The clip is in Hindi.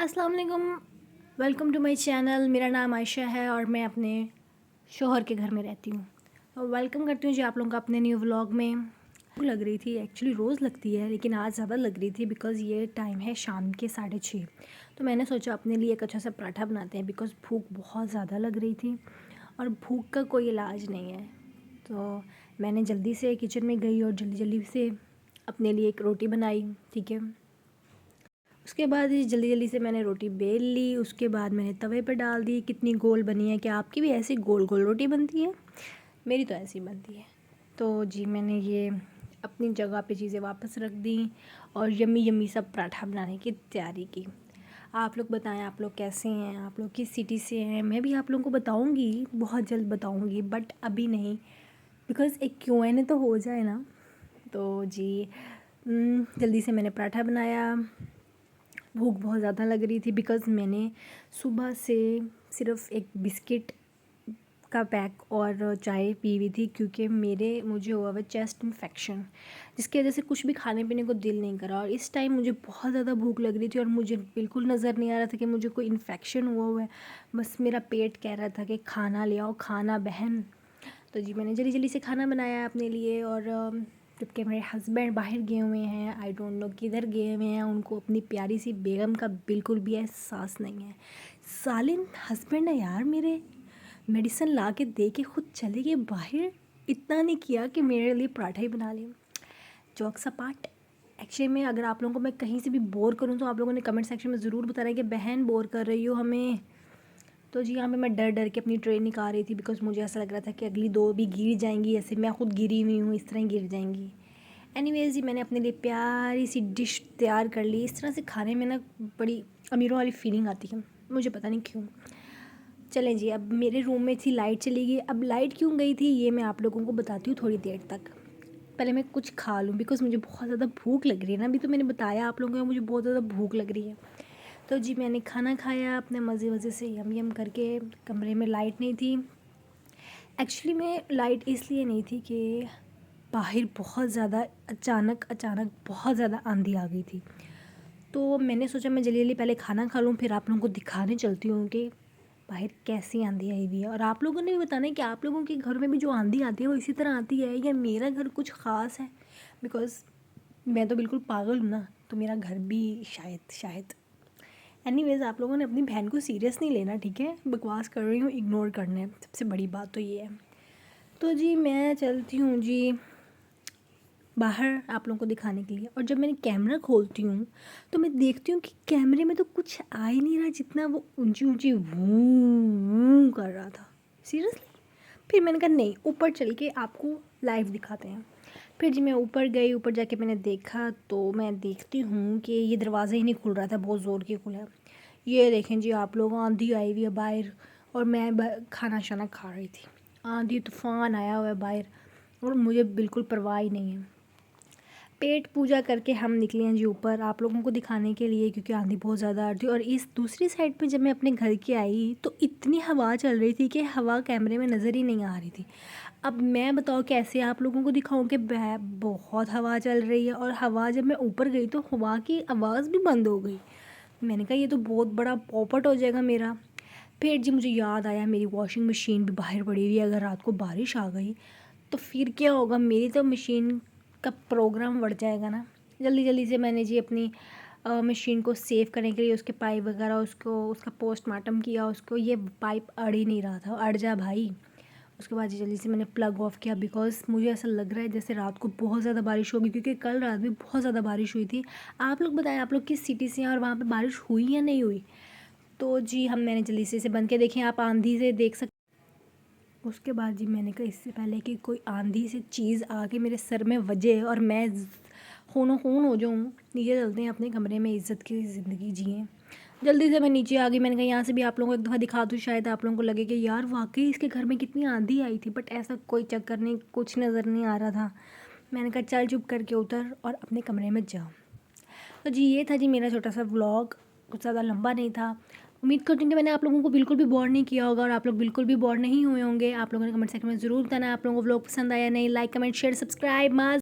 अस्सलाम वालेकुम, वेलकम टू माय चैनल। मेरा नाम आयशा है और मैं अपने शौहर के घर में रहती हूँ। तो वेलकम करती हूँ जी आप लोगों का अपने न्यू व्लॉग में। भूख लग रही थी, एक्चुअली रोज़ लगती है लेकिन आज ज़्यादा लग रही थी बिकॉज़ ये टाइम है शाम के 6:30। तो मैंने सोचा अपने लिए एक अच्छा सा पराठा बनाते हैं बिकॉज़ भूख बहुत ज़्यादा लग रही थी और भूख का कोई इलाज नहीं है। तो मैंने जल्दी से किचन में गई और जल्दी जल्दी से अपने लिए एक रोटी बनाई, ठीक है। उसके बाद जल्दी जल्दी से मैंने रोटी बेल ली। उसके बाद मैंने तवे पर डाल दी। कितनी गोल बनी है, क्या आपकी भी ऐसी गोल गोल रोटी बनती है? मेरी तो ऐसी बनती है। तो जी मैंने ये अपनी जगह पे चीज़ें वापस रख दी और यम्मी यम्मी सब पराठा बनाने की तैयारी की। आप लोग बताएं, आप लोग कैसे हैं, आप लोग किस सिटी से हैं? मैं भी आप लोगों को बताऊंगी, बहुत जल्द बताऊंगी, बट अभी नहीं बिकॉज़ एक Q&A तो हो जाए ना। तो जी जल्दी से मैंने पराठा बनाया। भूख बहुत ज़्यादा लग रही थी बिकॉज़ मैंने सुबह से सिर्फ़ एक बिस्किट का पैक और चाय पी हुई थी क्योंकि मुझे हुआ हुआ चेस्ट इन्फेक्शन, जिसकी वजह से कुछ भी खाने पीने को दिल नहीं करा। और इस टाइम मुझे बहुत ज़्यादा भूख लग रही थी और मुझे बिल्कुल नज़र नहीं आ रहा था कि मुझे कोई इन्फेक्शन हुआ है। बस मेरा पेट कह रहा था कि खाना ले आओ, खाना बहन। तो जी मैंने जल्दी जल्दी से खाना बनाया अपने लिए। और जबकि मेरे हस्बैंड बाहर गए हुए हैं, आई डोंट नो किधर गए हुए हैं, उनको अपनी प्यारी सी बेगम का बिल्कुल भी एहसास नहीं है। सालिम हस्बैंड है यार मेरे, मेडिसिन ला के दे के खुद चले गए बाहर। इतना नहीं किया कि मेरे लिए पराठा ही बना लें। जोक्स अपार्ट, एक्चुअली में अगर आप लोगों को मैं कहीं से भी बोर करूँ तो आप लोगों ने कमेंट सेक्शन में ज़रूर बताना है कि बहन बोर कर रही हो हमें। तो जी यहाँ पे मैं डर डर के अपनी ट्रे निकाल रही थी बिकॉज़ मुझे ऐसा लग रहा था कि अगली दो भी गिर जाएंगी, ऐसे मैं खुद गिरी हुई हूँ इस तरह ही गिर जाएंगी। एनीवेज़ जी मैंने अपने लिए प्यारी सी डिश तैयार कर ली। इस तरह से खाने में ना बड़ी अमीरों वाली फीलिंग आती है, मुझे पता नहीं क्यों। चलें जी, अब मेरे रूम में थी, लाइट चली गई। अब लाइट क्यों गई थी ये मैं आप लोगों को बताती हूँ थोड़ी देर तक। पहले मैं कुछ खा लूँ बिकॉज़ मुझे बहुत ज़्यादा भूख लग रही है ना। अभी तो मैंने बताया आप लोगों को मुझे बहुत ज़्यादा भूख लग रही है। तो जी मैंने खाना खाया अपने मज़े मज़े से यम यम करके। कमरे में लाइट नहीं थी। एक्चुअली में लाइट इसलिए नहीं थी कि बाहर बहुत ज़्यादा अचानक अचानक बहुत ज़्यादा आंधी आ गई थी। तो मैंने सोचा मैं जल्दी जल्दी पहले खाना खा लूँ, फिर आप लोगों को दिखाने चलती हूँ कि बाहर कैसी आंधी आई हुई है। और आप लोगों ने भी बताना है कि आप लोगों के घर में भी जो आंधी आती है वो इसी तरह आती है या मेरा घर कुछ ख़ास है। बिकॉज़ मैं तो बिल्कुल पागल हूँ ना, तो मेरा घर भी शायद शायद। एनीवेज़ आप लोगों ने अपनी बहन को सीरियस नहीं लेना, ठीक है? बकवास कर रही हूँ, इग्नोर करना है, सबसे बड़ी बात तो ये है। तो जी मैं चलती हूँ जी बाहर आप लोगों को दिखाने के लिए। और जब मैंने कैमरा खोलती हूँ तो मैं देखती हूँ कि कैमरे में तो कुछ आ ही नहीं रहा जितना वो ऊंची ऊंची वूं कर रहा था। सीरियसली। फिर मैंने कहा नहीं, ऊपर चल के आपको लाइव दिखाते हैं। फिर जी मैं ऊपर गई, ऊपर जाके मैंने देखा तो मैं देखती हूँ कि ये दरवाज़ा ही नहीं खुल रहा था, बहुत ज़ोर के खुला है। ये देखें जी आप लोग, आंधी आई हुई है बाहर और मैं खाना शाना खा रही थी। आंधी तूफ़ान आया हुआ है बाहर और मुझे बिल्कुल परवाह ही नहीं है। पेट पूजा करके हम निकले हैं जी ऊपर आप लोगों को दिखाने के लिए क्योंकि आंधी बहुत ज़्यादा आ रही थी। और इस दूसरी साइड पे जब मैं अपने घर की आई तो इतनी हवा चल रही थी कि हवा कैमरे में नज़र ही नहीं आ रही थी। अब मैं बताओ कैसे आप लोगों को दिखाऊं कि बहुत हवा चल रही है। और हवा जब मैं ऊपर गई तो हवा की आवाज़ भी बंद हो गई। मैंने कहा ये तो बहुत बड़ा पॉपट हो जाएगा मेरा। फिर जी मुझे याद आया मेरी वॉशिंग मशीन भी बाहर पड़ी हुई है, अगर रात को बारिश आ गई तो फिर क्या होगा, मेरी तो मशीन का प्रोग्राम बढ़ जाएगा ना। जल्दी जल्दी से मैंने जी अपनी मशीन को सेव करने के लिए उसके पाइप वगैरह उसका पोस्टमार्टम किया। उसको ये पाइप अड़ ही नहीं रहा था, अड़ जा भाई। उसके बाद जल्दी से मैंने प्लग ऑफ किया बिकॉज़ मुझे ऐसा लग रहा है जैसे रात को बहुत ज़्यादा बारिश होगी क्योंकि कल रात भी बहुत ज़्यादा बारिश हुई थी। आप लोग बताएं आप लोग किस सिटी से हैं और वहाँ पे बारिश हुई या नहीं हुई? तो जी मैंने जल्दी से इसे बंद किया। देखें आप आंधी से देख सकते। उसके बाद जी मैंने कहा इससे पहले कि कोई आंधी से चीज़ आके मेरे सर में वजे और मैं खूनो खून हो जाऊँ, नीचे चलते हैं अपने कमरे में, इज़्ज़त की ज़िंदगी जिएँ। जल्दी से मैं नीचे आ गई। मैंने कहा यहाँ से भी आप लोगों को एक दफ़ा दिखा दूँ, शायद आप लोगों को लगे कि यार वाकई इसके घर में कितनी आंधी आई थी। बट ऐसा कोई चक्कर नहीं, कुछ नज़र नहीं आ रहा था। मैंने कहा चल चुप करके उतर और अपने कमरे में जा। तो जी ये था जी मेरा छोटा सा व्लॉग, कुछ ज़्यादा लंबा नहीं था। उम्मीद करती हूँ कि मैंने आप लोगों को बिल्कुल भी बोर नहीं किया होगा और आप लोग बिल्कुल भी बोर नहीं हुए होंगे। आप लोगों ने कमेंट सेक्शन में ज़रूर बताना आप लोगों को व्लॉग पसंद आया नहीं। लाइक कमेंट शेयर सब्सक्राइब मस्त।